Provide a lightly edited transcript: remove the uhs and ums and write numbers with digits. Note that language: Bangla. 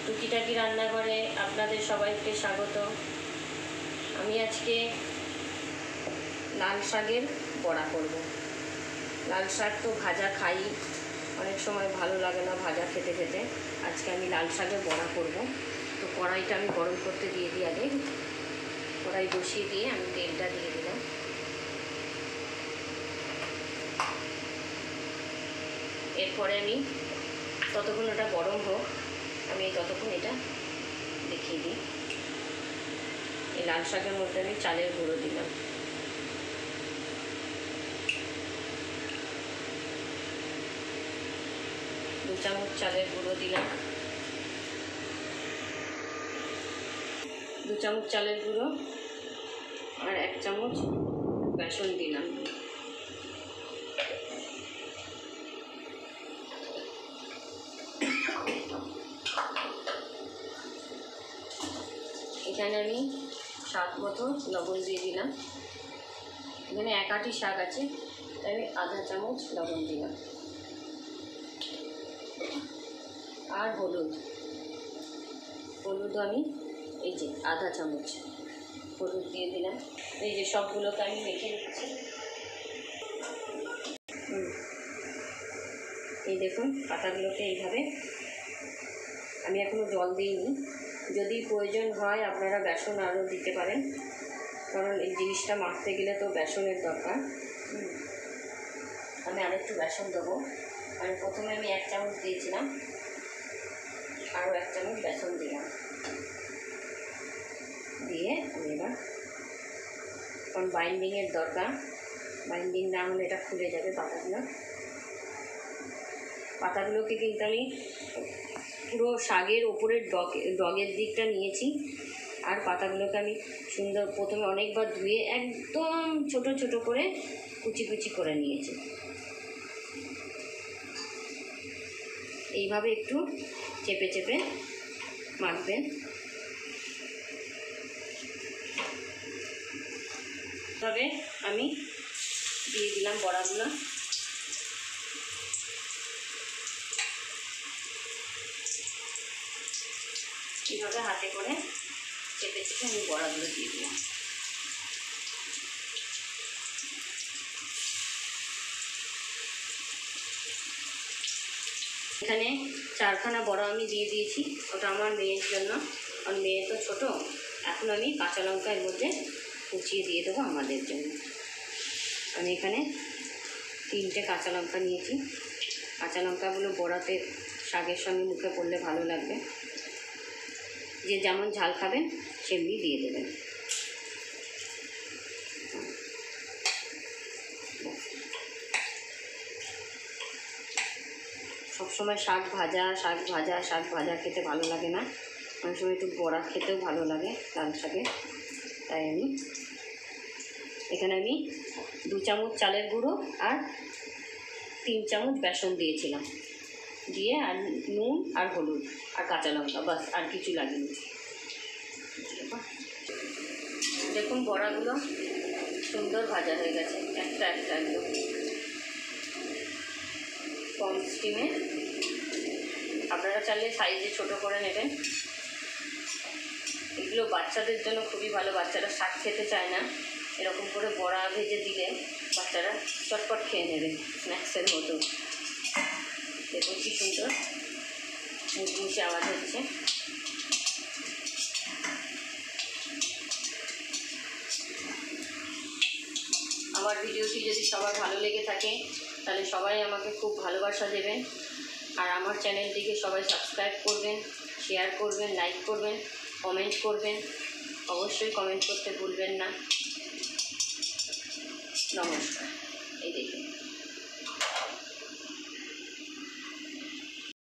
টুকিটাকি রান্নাঘরে আপনাদের সবাইকে স্বাগত। আমি আজকে লাল শাকের বড়া করব। লাল শাক তো ভাজা খাই, অনেক সময় ভালো লাগে না ভাজা খেতে খেতে। আজকে আমি লাল শাকের বড়া করব। তো কড়াইটা আমি গরম করতে দিয়ে দিই। আগে কড়াই বসিয়ে দিয়ে আমি তেলটা দিয়ে দিলাম। এরপরে আমি ততক্ষণ ওটা গরম হোক, আমি ততক্ষণ এটা দেখিয়ে দিই। এই লাল শাকের মধ্যে আমি চালের গুঁড়ো দিলাম, দু চামচ চালের গুঁড়ো দিলাম, 2 চামচ চালের গুঁড়ো আর 1 চামচ বেসন দিলাম। এখানে আমি স্বাদ মতো লবণ দিয়ে দিলাম। এখানে 1 আঁটি শাক আছে, তাই আমি আধা চামচ লবণ দিলাম। আর হলুদ আমি এই যে আধা চামচ হলুদ দিয়ে দিলাম। এই যে সবগুলোকে আমি মেখে নিচ্ছি। এই দেখুন পাতাগুলোকে এইভাবে, আমি এখনও জল দিইনি। যদি প্রয়োজন হয় আপনারা বেসন আরও দিতে পারেন, কারণ এই জিনিসটা মাখতে গেলে তো বেসনের দরকার। আমি আরেকটু বেসন দেবো। আমি প্রথমে 1 চামচ দিয়েছিলাম, আরও 1 চামচ বেসন দিলাম। দিয়ে আমি এবার, কারণ বাইন্ডিংয়ের দরকার, বাইন্ডিং না হলে এটা খুলে যাবে পাতাগুলোকে কিন্তু আমি পুরো শাকের ওপরের ডগের দিকটা নিয়েছি। আর পাতাগুলোকে আমি সুন্দর প্রথমে অনেকবার ধুয়ে একদম ছোট ছোট করে কুচি কুচি করে নিয়েছি। এইভাবে একটু চেপে চেপে মাখবেন। তবে আমি দিয়ে দিলাম বড়াগুলো। এইভাবে হাতে করে চেপে চেপে আমি বড়াগুলো দিয়ে দিলাম। এখানে 4খানা বড়া আমি দিয়ে দিয়েছি। ওটা আমার মেয়ের জন্য, আর মেয়ে তো ছোটো। এখন আমি কাঁচা লঙ্কা এর মধ্যে কুচিয়ে দিয়ে দেবো আমাদের জন্য। আমি এখানে 3টে কাঁচা লঙ্কা নিয়েছি। কাঁচা লঙ্কাগুলো বড়াতে শাকের সঙ্গে মুখে পড়লে ভালো লাগবে। যে যেমন ঝাল খাবেন সেমনি দিয়ে দেবেন। সবসময় শাক ভাজা খেতে ভালো লাগে না, অনেক সময় একটু বড়া খেতেও ভালো লাগে লাল শাকে। তাই এখানে আমি 2 চামচ চালের গুঁড়ো আর 3 চামচ বেসন দিয়েছিলাম, দিয়ে আর নুন আর হলুদ আর কাঁচা লঙ্কা, বাস, আর কিছু লাগেনি। দেখুন বড়াগুলো সুন্দর ভাজা হয়ে গেছে, একটা একদম কম স্টিমে। আপনারা চাইলে সাইজে ছোট করে নেবেন। এগুলো বাচ্চাদের জন্য খুবই ভালো। বাচ্চারা শাক খেতে চায় না, এরকম করে বড়া ভেজে দিলে বাচ্চারা চটপট খেয়ে নেবে স্ন্যাক্সের মতো। দেখুন কি সুন্দর মুচমুচে আওয়াজ হচ্ছে। আমার ভিডিওটি যদি সবার ভালো লেগে থাকে তাহলে সবাই আমাকে খুব ভালোবাসা দেবেন। আর আমার চ্যানেলটিকে সবাই সাবস্ক্রাইব করবেন, শেয়ার করবেন, লাইক করবেন, কমেন্ট করবেন। অবশ্যই কমেন্ট করতে ভুলবেন না। নমস্কার। এই দেখুন।